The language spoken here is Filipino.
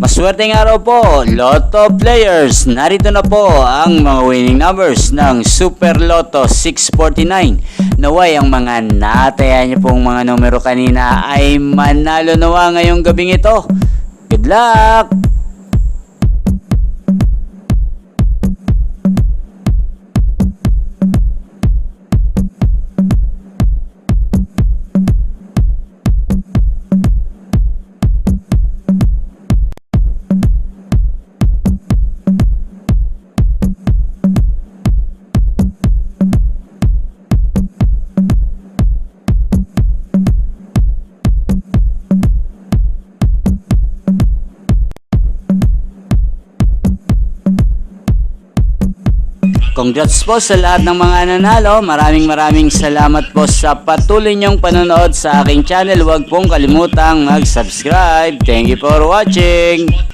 Maswerteng araw po, Lotto players. Narito na po ang mga winning numbers ng Super Lotto 649. Naway ang mga nataya niyo pong mga numero kanina ay manalo nawa ngayong gabing ito. Good luck! Congrats po sa lahat ng mga nanalo. Maraming salamat po sa patuloy niyong panonood sa aking channel. Huwag pong kalimutang mag-subscribe. Thank you for watching.